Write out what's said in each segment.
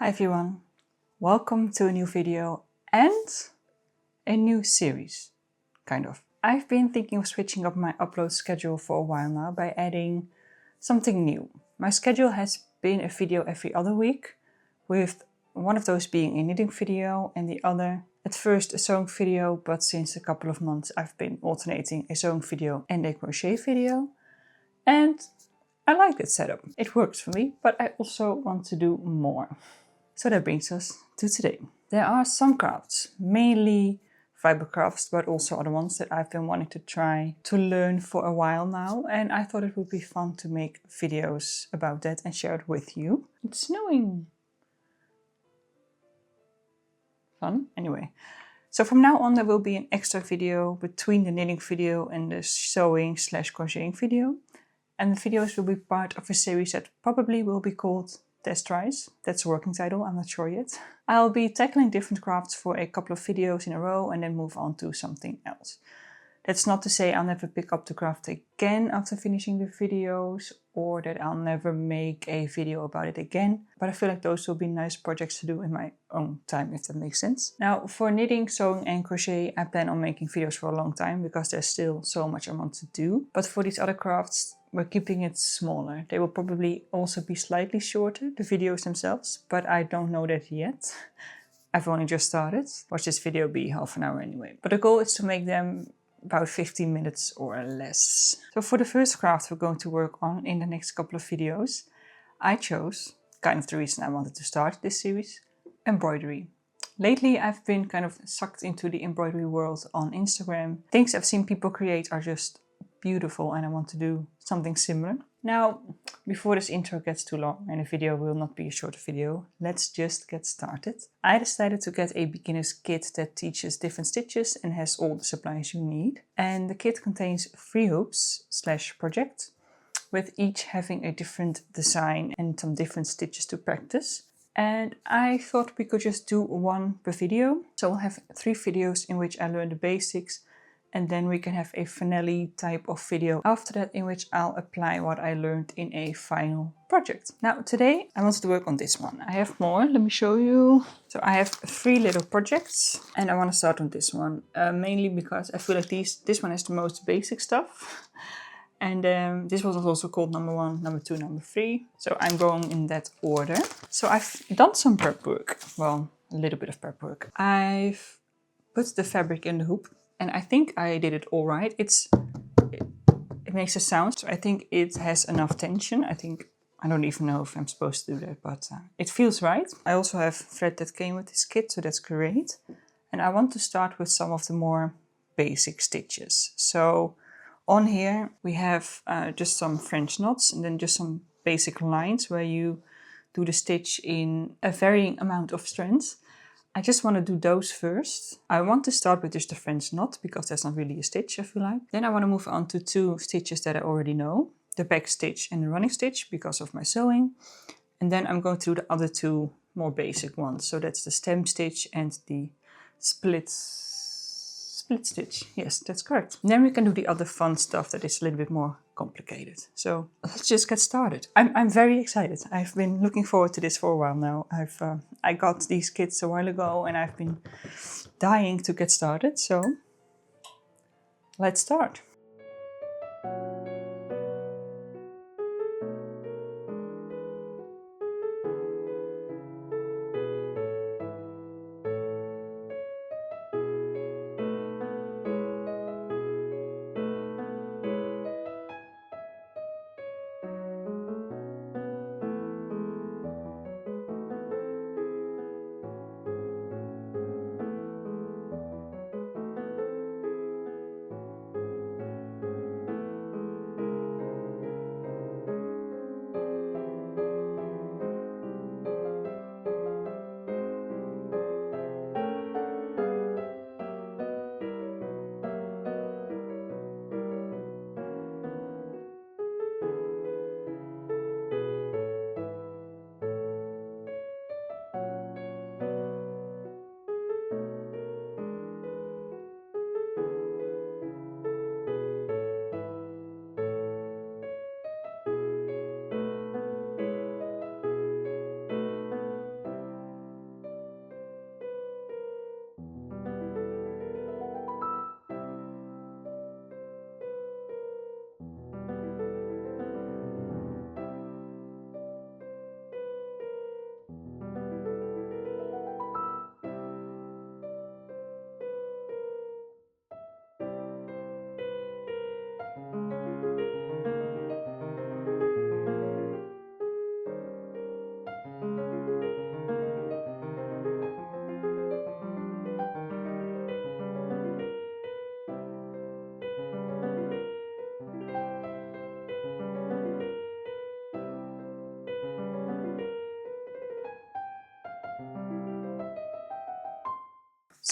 Hi everyone, welcome to a new video and a new series, kind of. I've been thinking of switching up my upload schedule for a while now by adding something new. My schedule has been a video every other week, with one of those being a knitting video and the other at first a sewing video, but since a couple of months I've been alternating a sewing video and a crochet video. And I like that setup. It works for me, but I also want to do more. So that brings us to today. There are some crafts, mainly fiber crafts, but also other ones that I've been wanting to try to learn for a while now. And I thought it would be fun to make videos about that and share it with you. It's snowing. Fun. Anyway. So from now on there will be an extra video between the knitting video and the sewing/crocheting video. And the videos will be part of a series that probably will be called Tess Tries. That's a working title, I'm not sure yet. I'll be tackling different crafts for a couple of videos in a row and then move on to something else. That's not to say I'll never pick up the craft again after finishing the videos, or that I'll never make a video about it again, but I feel like those will be nice projects to do in my own time, if that makes sense. Now, for knitting, sewing and crochet, I plan on making videos for a long time because there's still so much I want to do. But for these other crafts, we're keeping it smaller. They will probably also be slightly shorter, the videos themselves, but I don't know that yet. I've only just started. Watch this video be half an hour anyway. But the goal is to make them about 15 minutes or less. So for the first craft we're going to work on in the next couple of videos, I chose, kind of the reason I wanted to start this series, embroidery. Lately I've been kind of sucked into the embroidery world on Instagram. Things I've seen people create are just beautiful and I want to do something similar. Now, before this intro gets too long and the video will not be a short video, let's just get started. I decided to get a beginner's kit that teaches different stitches and has all the supplies you need. And the kit contains 3 hoops/project, with each having a different design and some different stitches to practice. And I thought we could just do one per video. So we'll have 3 videos in which I learn the basics, and then we can have a finale type of video after that in which I'll apply what I learned in a final project. Now today I wanted to work on this one. I have more, let me show you. So I have 3 little projects and I want to start on this one. Mainly because I feel like this one has the most basic stuff. And this was also called number 1, number 2, number 3. So I'm going in that order. So I've done some prep work. Well, a little bit of prep work. I've put the fabric in the hoop. And I think I did it all right. It makes a sound, so I think it has enough tension. I don't even know if I'm supposed to do that, but it feels right. I also have thread that came with this kit, so that's great. And I want to start with some of the more basic stitches. So on here we have just some French knots and then just some basic lines where you do the stitch in a varying amount of strands. I just want to do those first. I want to start with just the French knot because that's not really a stitch, I feel like. Then I want to move on to 2 stitches that I already know. The back stitch and the running stitch because of my sewing. And then I'm going to do the other 2 more basic ones. So that's the stem stitch and the split stitch. Yes, that's correct. And then we can do the other fun stuff that is a little bit more complicated. So let's just get started. I'm very excited. I've been looking forward to this for a while now. I got these kits a while ago and I've been dying to get started. So let's start.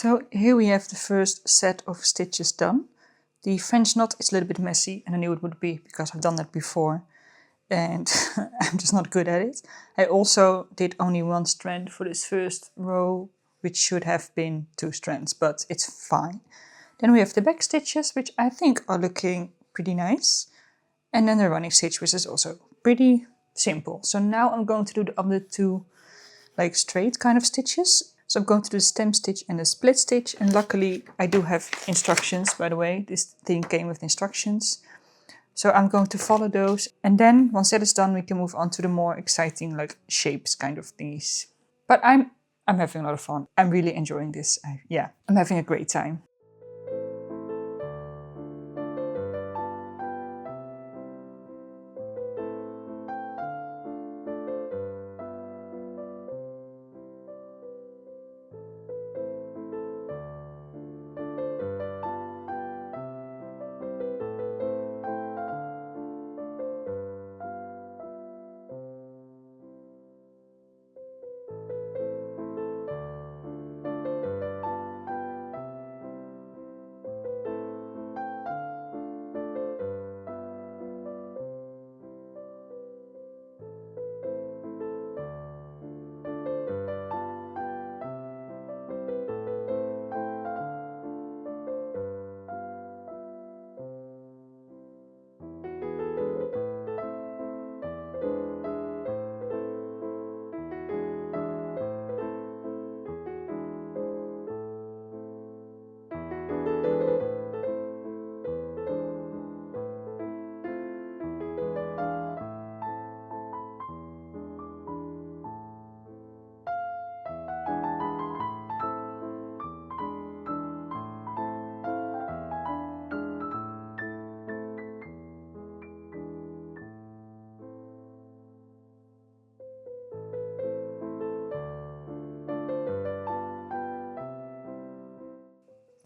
So here we have the first set of stitches done. The French knot is a little bit messy, and I knew it would be because I've done that before and I'm just not good at it. I also did only one strand for this first row, which should have been 2 strands, but it's fine. Then we have the back stitches, which I think are looking pretty nice. And then the running stitch, which is also pretty simple. So now I'm going to do the other 2 like straight kind of stitches. So I'm going to do the stem stitch and the split stitch, and luckily I do have instructions, by the way. This thing came with instructions. So I'm going to follow those, and then once that is done, we can move on to the more exciting like shapes kind of things. But I'm having a lot of fun. I'm really enjoying this. Yeah, I'm having a great time.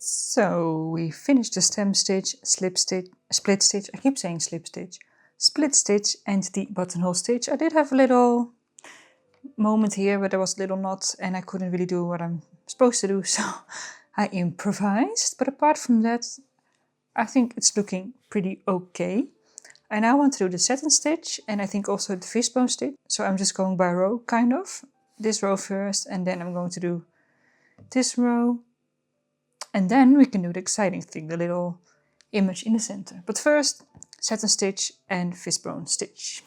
So we finished the stem stitch, slip stitch, split stitch, I keep saying slip stitch, split stitch and the buttonhole stitch. I did have a little moment here where there was a little knot and I couldn't really do what I'm supposed to do, so I improvised. But apart from that, I think it's looking pretty okay. I now want to do the satin stitch and I think also the fishbone stitch. So I'm just going by row, kind of. This row first, and then I'm going to do this row. And then we can do the exciting thing, the little image in the center. But first, satin stitch and fishbone stitch.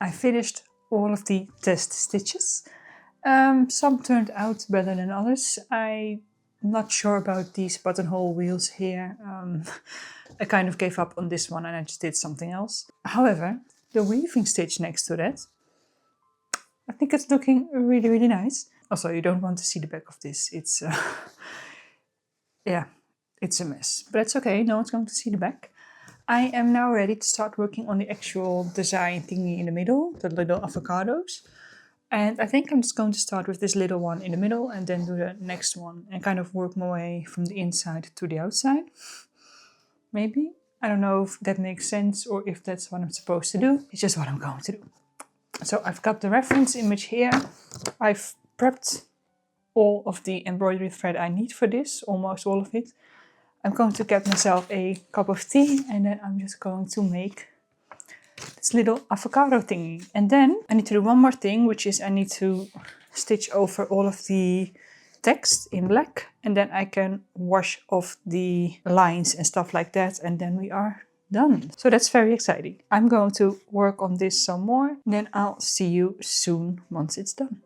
I finished all of the test stitches. Some turned out better than others. I'm not sure about these buttonhole wheels here. I kind of gave up on this one and I just did something else. However, the weaving stitch next to that, I think it's looking really, really nice. Also, you don't want to see the back of this. It's, yeah, it's a mess. But it's okay, no one's going to see the back. I am now ready to start working on the actual design thingy in the middle, the little avocados. And I think I'm just going to start with this little one in the middle and then do the next one and kind of work my way from the inside to the outside. Maybe. I don't know if that makes sense or if that's what I'm supposed to do. It's just what I'm going to do. So I've got the reference image here. I've prepped all of the embroidery thread I need for this, almost all of it. I'm going to get myself a cup of tea and then I'm just going to make this little avocado thingy. And then I need to do one more thing, which is I need to stitch over all of the text in black, and then I can wash off the lines and stuff like that, and then we are done. So that's very exciting. I'm going to work on this some more, then I'll see you soon once it's done.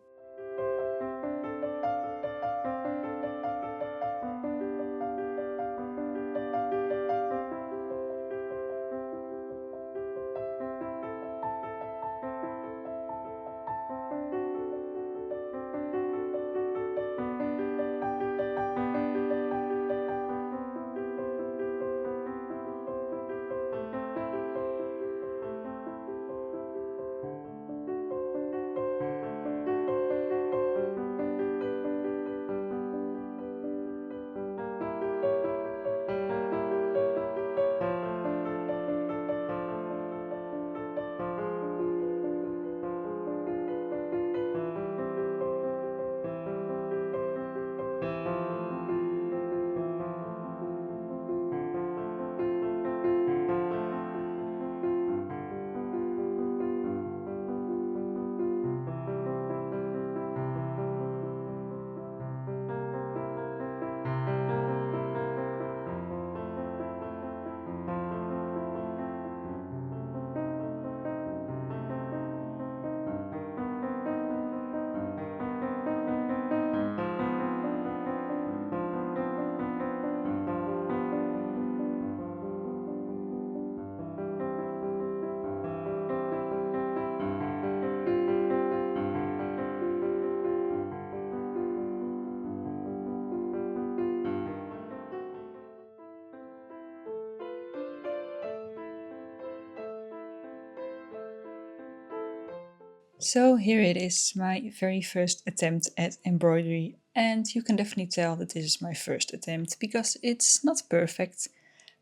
So here it is, my very first attempt at embroidery, and you can definitely tell that this is my first attempt because it's not perfect,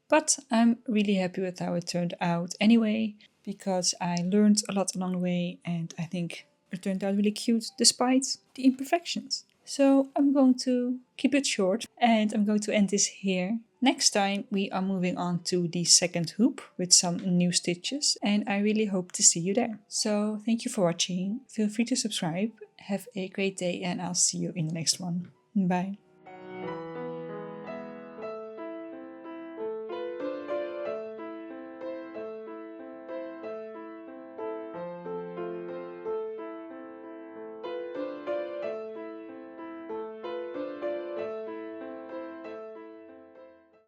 but I'm really happy with how it turned out anyway, because I learned a lot along the way and I think it turned out really cute despite the imperfections. So I'm going to keep it short and I'm going to end this here. Next time we are moving on to the second hoop with some new stitches, and I really hope to see you there. So thank you for watching, feel free to subscribe, have a great day and I'll see you in the next one. Bye.